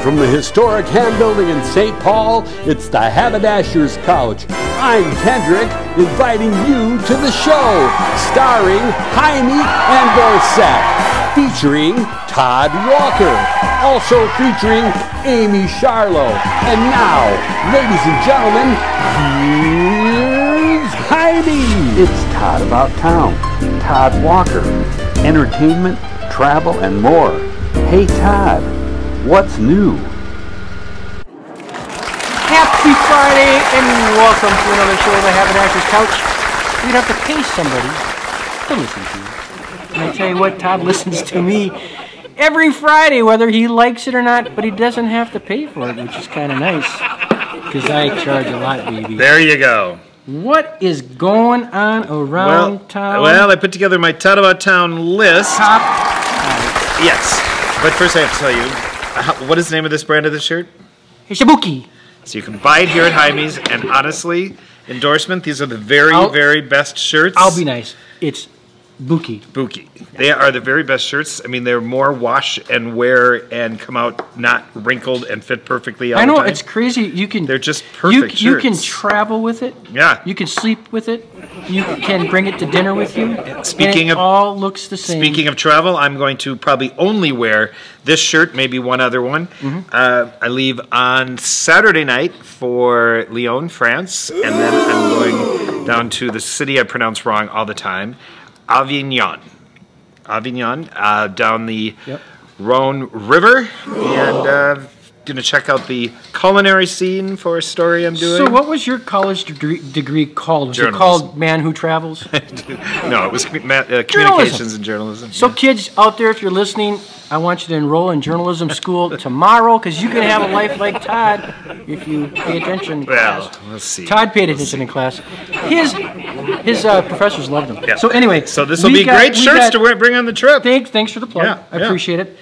from the historic Ham Building in St. Paul, it's the Haberdasher's Couch. I'm Kendrick, inviting you to the show, starring 𝐒𝐈 and Dorset, featuring Todd Walker, also featuring Amye Scharlau. And now, ladies and gentlemen, here's 𝐒𝐈. It's Todd About Town, Todd Walker, entertainment, travel, and more. Hey Todd, what's new? Happy Friday and welcome to another show of the Haberdasher's Couch. You'd have to pay somebody to listen to you. And I tell you what, Todd listens to me every Friday, whether he likes it or not, but he doesn't have to pay for it, which is kind of nice, because I charge a lot, baby. There you go. What is going on around town? Well, I put together my Todd About Town list. Yes, but first I have to tell you, what is the name of this brand of this shirt? Shibuki. So you can buy it here at 𝐒𝐈's, and honestly, endorsement, these are the very best shirts. I'll be nice. It's Buki. Buki. They are the very best shirts. I mean, they're more wash and wear and come out not wrinkled and fit perfectly all the time. It's crazy. They're just perfect shirts. You can travel with it. Yeah. You can sleep with it. You can bring it to dinner with you. Speaking of, all looks the same. Speaking of travel, I'm going to probably only wear this shirt, maybe one other one. I leave on Saturday night for Lyon, France, and then I'm going down to the city I pronounce wrong all the time, Avignon, down the Rhone River, and going to check out the culinary scene for a story I'm doing. So what was your college degree called? Was it called Man Who Travels? No, it was communications and journalism. So kids out there, if you're listening, I want you to enroll in journalism school tomorrow, because you can have a life like Todd if you pay attention in class. Let's see. Todd paid attention in class. His professors loved him. Yeah. So anyway. So this will be great shirts to bring on the trip. Thanks for the plug. I appreciate it.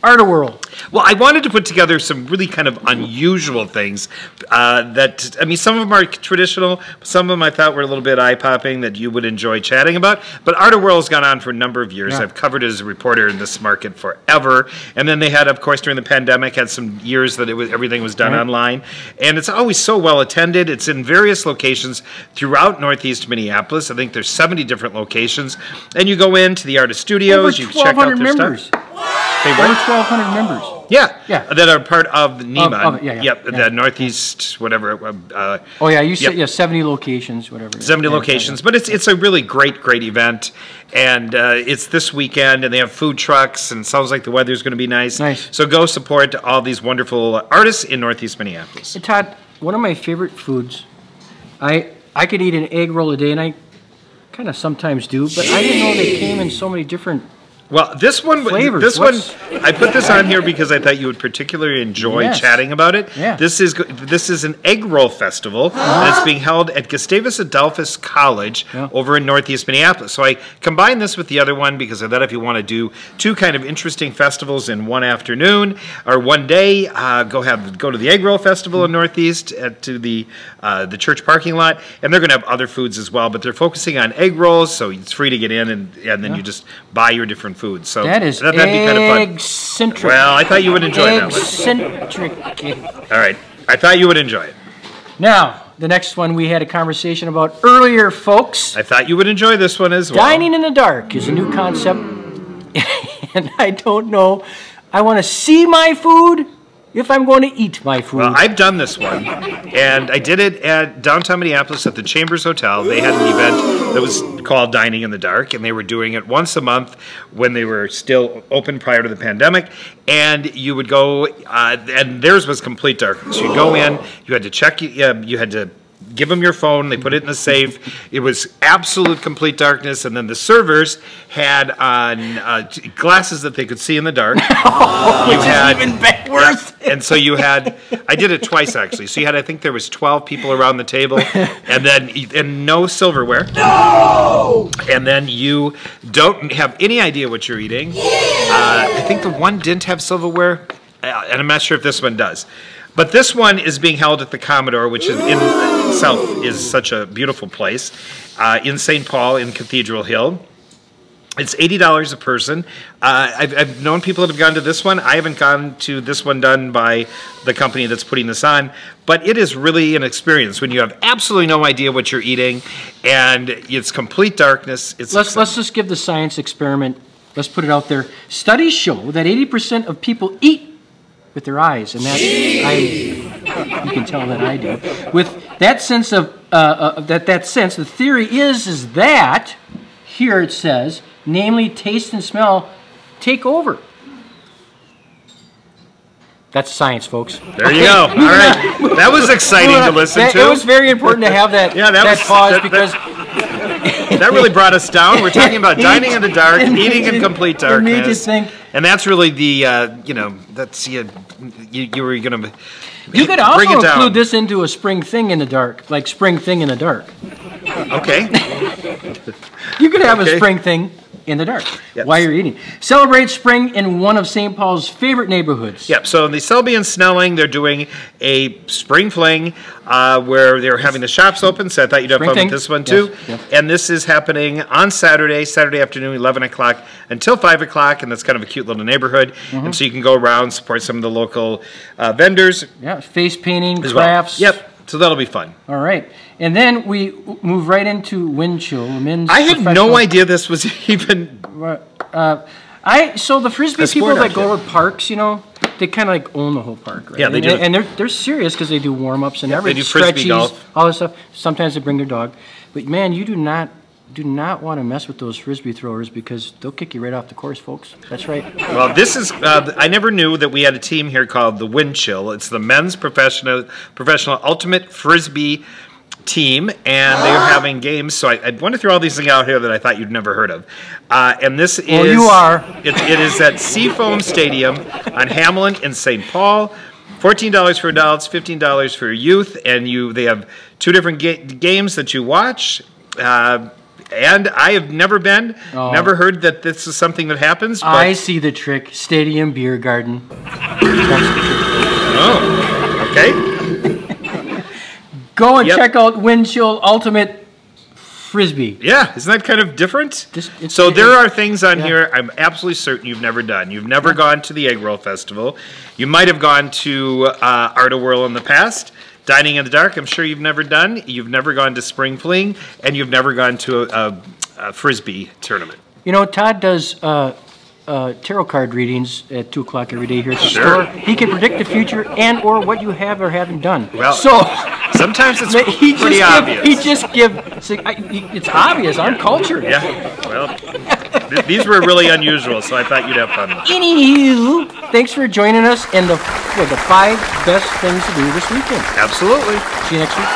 Art of World. Well, I wanted to put together some really kind of unusual things that, I mean, some of them are traditional, some of them I thought were a little bit eye-popping that you would enjoy chatting about, but Art of World has gone on for a number of years. I've covered it as a reporter in this market forever, and then they had, of course, during the pandemic, had some years that everything was done online, and it's always so well attended. It's in various locations throughout Northeast Minneapolis. I think there's 70 different locations, and you go into the artist studios, you check out their stuff. Over 1,200 members. Yeah, that are part of NEMA. The Northeast, whatever. You said 70 locations, whatever. 70 locations, but it's a really great event, and it's this weekend, and they have food trucks, and it sounds like the weather's going to be nice. So go support all these wonderful artists in Northeast Minneapolis. Hey, Todd, one of my favorite foods, I could eat an egg roll a day, and I kind of sometimes do, but I didn't know they came in so many different flavors. I put this on here because I thought you would particularly enjoy chatting about it. This is an egg roll festival, and it's being held at Gustavus Adolphus College over in Northeast Minneapolis. So I combined this with the other one because I thought if you want to do two kind of interesting festivals in one afternoon or one day, go to the egg roll festival in Northeast to the church parking lot, and they're going to have other foods as well. But they're focusing on egg rolls, so it's free to get in, and then you just buy your different foods. So that'd be kind of fun. Egg-centric. Well, I thought you would enjoy that one. Egg-centric. All right. I thought you would enjoy it. Now, the next one we had a conversation about earlier, folks. I thought you would enjoy this one as well. Dining in the dark is a new concept, and I don't know. I want to see my food if I'm going to eat my food. Well, I've done this one, and I did it at downtown Minneapolis at the Chambers Hotel. They had an event that was called Dining in the Dark, and they were doing it once a month when they were still open prior to the pandemic, and you would go, and theirs was complete darkness. You'd go in, you had to check, you had to give them your phone, they put it in the safe. It was absolute complete darkness, and then the servers had on glasses that they could see in the dark. Which is even worse. And so you had, I did it twice actually. So you had, I think there was 12 people around the table, and no silverware. No! And then you don't have any idea what you're eating. I think the one didn't have silverware, and I'm not sure if this one does. But this one is being held at the Commodore, which in itself is such a beautiful place, in St. Paul in Cathedral Hill. It's $80 a person. I've known people that have gone to this one. I haven't gone to this one done by the company that's putting this on, but it is really an experience when you have absolutely no idea what you're eating, and it's complete darkness. Let's just give the science experiment. Let's put it out there. Studies show that 80% of people eat with their eyes, and you can tell that I do. With that sense of the theory is that here it says, namely taste and smell take over. That's science, folks. There you go. All right. That was exciting to listen to. It was very important to have that, pause because... that really brought us down. We're talking about dining in the dark, eating in complete darkness. And that's really the, that's, you were going to You could also include this into a spring thing in the dark, like spring thing in the dark. Okay. You could have a spring thing in the dark while you're eating. Celebrate spring in one of St. Paul's favorite neighborhoods. Yep, so in the Selby and Snelling, they're doing a spring fling where they're having the shops open, so I thought you'd have fun with this one too. Yes. And this is happening on Saturday afternoon, 11 o'clock until 5 o'clock, and that's kind of a cute little neighborhood. And so you can go around, support some of the local vendors. Yeah, face painting, crafts. Well. Yep. So that'll be fun. All right. And then we move right into wind chill. I had no idea this was even... So the Frisbee people that go to parks, they kind of like own the whole park, right? Yeah, they do. And they're serious because they do warm-ups and everything. They do Frisbee golf. All this stuff. Sometimes they bring their dog. But, man, you do not want to mess with those Frisbee throwers because they'll kick you right off the course, folks. That's right. Well, this is, I never knew that we had a team here called the Wind Chill. It's the men's professional ultimate Frisbee team, and they're having games. So I want to throw all these things out here that I thought you'd never heard of. And this is... Well, you are. It is at Seafoam Stadium on Hamlin in St. Paul. $14 for adults, $15 for youth, and they have two different games that you watch. And I have never been, never heard that this is something that happens. But I see the trick. Stadium Beer Garden. Oh, okay. Go and check out Wind Chill Ultimate Frisbee. Yeah, isn't that kind of different? So there are things on here I'm absolutely certain you've never done. You've never gone to the Egg Roll Festival. You might have gone to Art-A-Whirl in the past. Dining in the dark, I'm sure you've never done. You've never gone to spring fling, and you've never gone to a Frisbee tournament. Todd does tarot card readings at 2 o'clock every day here at the store. He can predict the future and or what you have or haven't done. Well, sometimes it's pretty obvious. It's obvious. I'm cultured. Yeah, well, these were really unusual, so I thought you'd have fun with them. Anywho, thanks for joining us in the 5 best things to do this weekend. Absolutely. See you next week.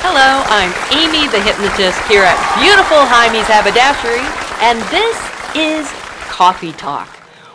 Hello, I'm Amye the Hypnotist here at beautiful Amye's Haberdashery, and this is Coffee Talk.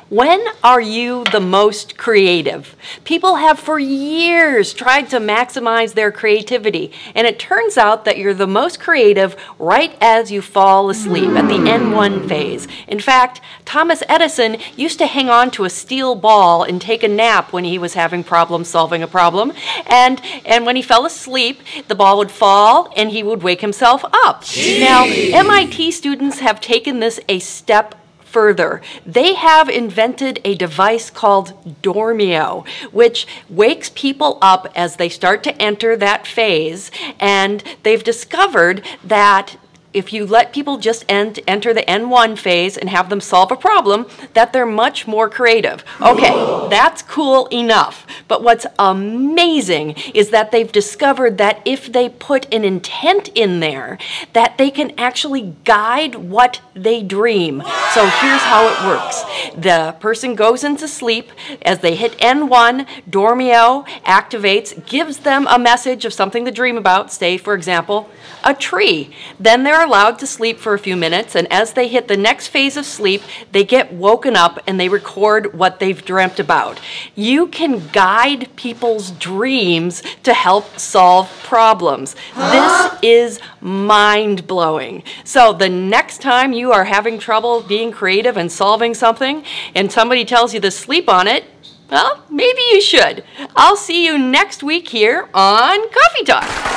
When are you the most creative? People have for years tried to maximize their creativity, and it turns out that you're the most creative right as you fall asleep at the N1 phase. In fact, Thomas Edison used to hang on to a steel ball and take a nap when he was having problems solving a problem, and when he fell asleep, the ball would fall and he would wake himself up. Now, MIT students have taken this a step further. They have invented a device called Dormio, which wakes people up as they start to enter that phase, and they've discovered that if you let people just enter the N1 phase and have them solve a problem, that they're much more creative. Okay, that's cool enough. But what's amazing is that they've discovered that if they put an intent in there, that they can actually guide what they dream. So here's how it works. The person goes into sleep. As they hit N1, Dormio activates, gives them a message of something to dream about, say, for example, a tree. Then they're allowed to sleep for a few minutes, and as they hit the next phase of sleep, they get woken up and they record what they've dreamt about. You can guide people's dreams to help solve problems. This is mind-blowing. So the next time you are having trouble being creative and solving something, and somebody tells you to sleep on it, Well, maybe you should. I'll see you next week here on Coffee Talk.